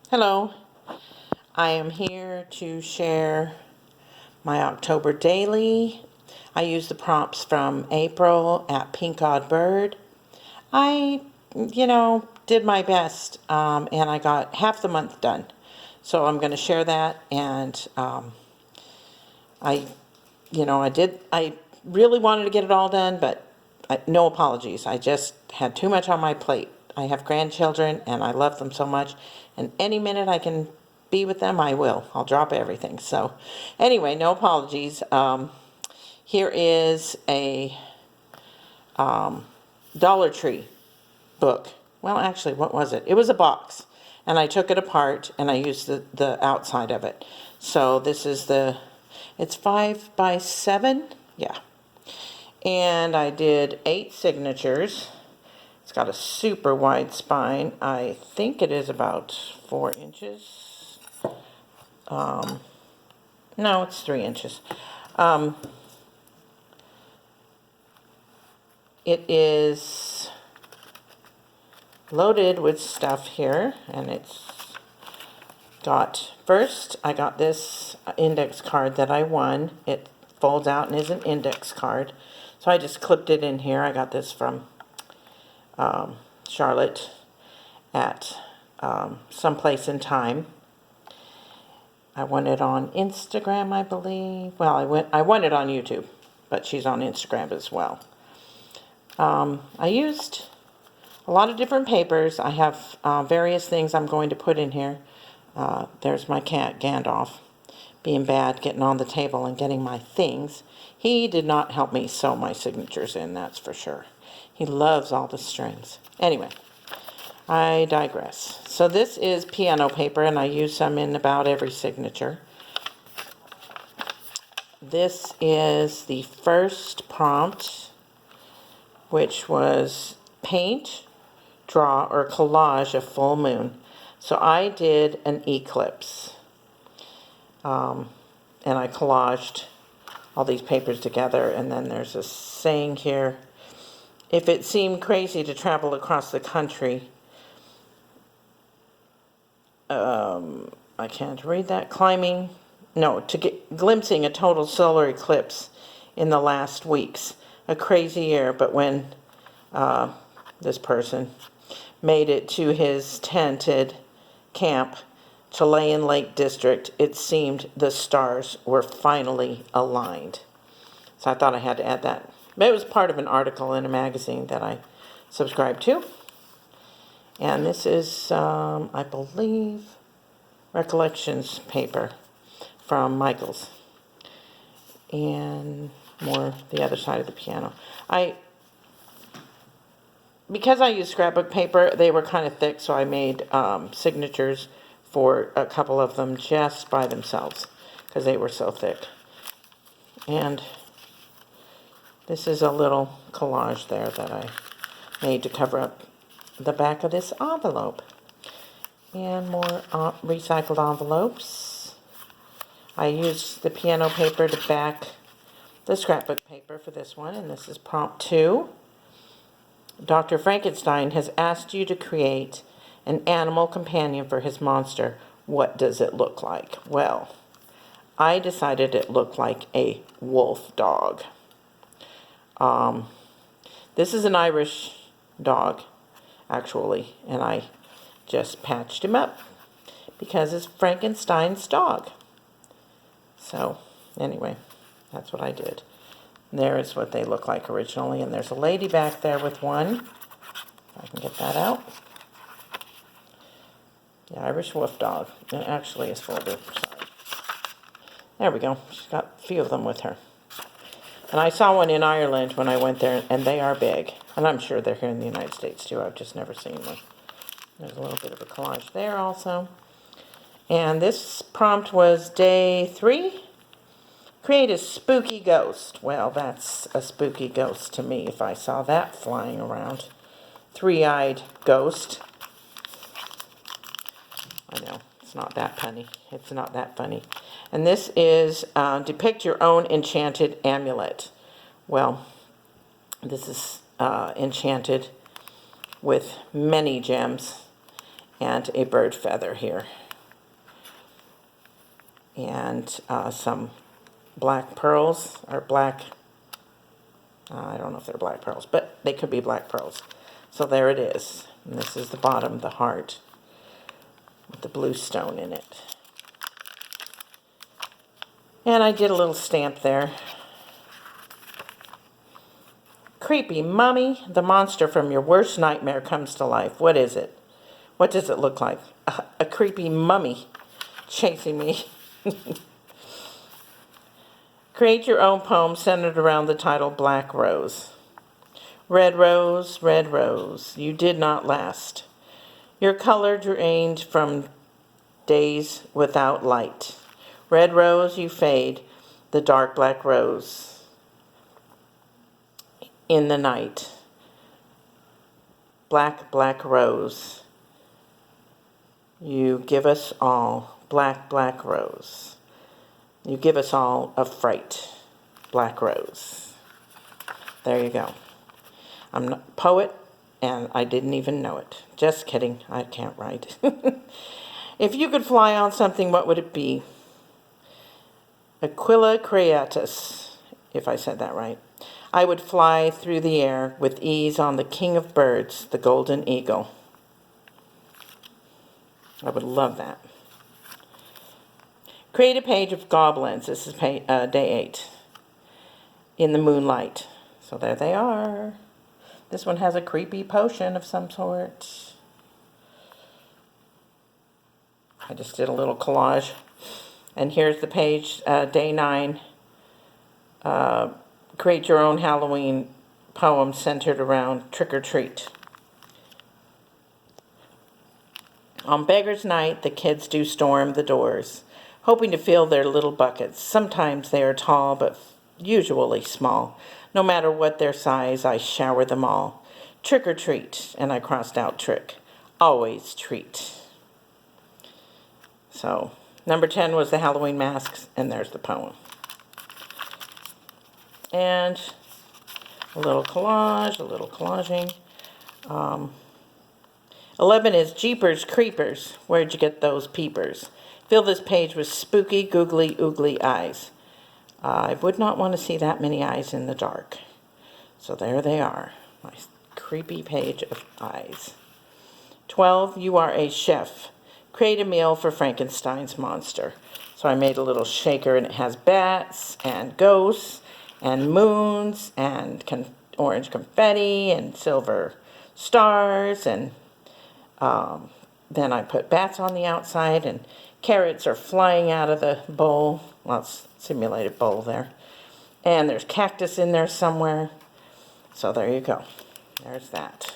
Hello, I am here to share my October daily. I used the prompts from April at Pink Odd Bird. I, did my best and I got half the month done. So I'm going to share that and I really wanted to get it all done, but no apologies. I just had too much on my plate. I have grandchildren and I love them so much, and any minute I can be with them, I will. I'll drop everything. So anyway, no apologies. Here is a Dollar Tree book. Well, actually, what was it? It was a box, and I took it apart and I used the outside of it. So this is it's 5 by 7. Yeah. And I did 8 signatures. It's got a super wide spine. I think it is about 4 inches. No, it's 3 inches. It is loaded with stuff here, and I got this index card that I won. It folds out and is an index card. So I just clipped it in here. I got this from Charlotte at someplace in time. I won it on Instagram, I believe. Well, I won it on YouTube, but she's on Instagram as well. I used a lot of different papers. I have various things I'm going to put in here. There's my cat, Gandalf, being bad, getting on the table and getting my things. He did not help me sew my signatures in, that's for sure. He loves all the strings. Anyway, I digress. So this is piano paper, and I use some in about every signature. This is the first prompt, which was paint, draw, or collage a full moon. So I did an eclipse, and I collaged all these papers together, and then there's a saying here: if it seemed crazy to travel across the country, I can't read that, glimpsing a total solar eclipse in the last weeks. A crazy year, but when this person made it to his tented camp, Chilean Lake District, it seemed the stars were finally aligned. So I thought I had to add that. But it was part of an article in a magazine that I subscribed to. And this is, I believe, Recollections paper from Michael's. And more the other side of the piano. Because I used scrapbook paper, they were kind of thick, so I made signatures for a couple of them just by themselves because they were so thick. And this is a little collage there that I made to cover up the back of this envelope. And more recycled envelopes. I used the piano paper to back the scrapbook paper for this one, and this is prompt 2. Dr. Frankenstein has asked you to create an animal companion for his monster. What does it look like? Well, I decided it looked like a wolf dog. This is an Irish dog, actually, and I just patched him up because it's Frankenstein's dog. So, anyway, that's what I did. There is what they look like originally, and there's a lady back there with one. If I can get that out. The Irish wolf dog. It actually is full of. There we go. She's got a few of them with her. And I saw one in Ireland when I went there, and they are big. And I'm sure they're here in the United States too. I've just never seen one. There's a little bit of a collage there also. And this prompt was day 3. Create a spooky ghost. Well, that's a spooky ghost to me if I saw that flying around. 3-eyed ghost. I know, it's not that funny. It's not that funny. And this is depict your own enchanted amulet. Well, this is enchanted with many gems. and a bird feather here. And some black pearls, or black, I don't know if they're black pearls, but they could be black pearls. So there it is. And this is the bottom, the heart, with the blue stone in it. And I did a little stamp there. Creepy mummy, the monster from your worst nightmare comes to life. What is it? What does it look like? A creepy mummy chasing me. Create your own poem centered around the title Black Rose. Red rose, you did not last. Your color drained from days without light. Red rose, you fade, the dark black rose in the night. Black, black rose, you give us all. Black, black rose, you give us all a fright. Black rose. There you go. I'm not a poet, and I didn't even know it. Just kidding, I can't write. If you could fly on something, what would it be? Aquila creatus, if I said that right. I would fly through the air with ease on the king of birds, the golden eagle. I would love that. Create a page of goblins. This is day 8. In the moonlight. So there they are. This one has a creepy potion of some sort. I just did a little collage. And here's the page, day 9. Create your own Halloween poem centered around trick or treat. On Beggar's Night, the kids do storm the doors, hoping to fill their little buckets. Sometimes they are tall, but usually small. No matter what their size, I shower them all. Trick or treat, and I crossed out trick. Always treat. So, number 10 was the Halloween masks, and there's the poem. And a little collage, a little collaging. 11 is Jeepers Creepers. Where'd you get those peepers? Fill this page with spooky, googly, oogly eyes. I would not want to see that many eyes in the dark. So there they are, my creepy page of eyes. 12, you are a chef. Create a meal for Frankenstein's monster. So I made a little shaker, and it has bats and ghosts and moons and orange confetti and silver stars, and then I put bats on the outside, and carrots are flying out of the bowl. Well, it's a simulated bowl there. And there's cactus in there somewhere. So there you go. There's that.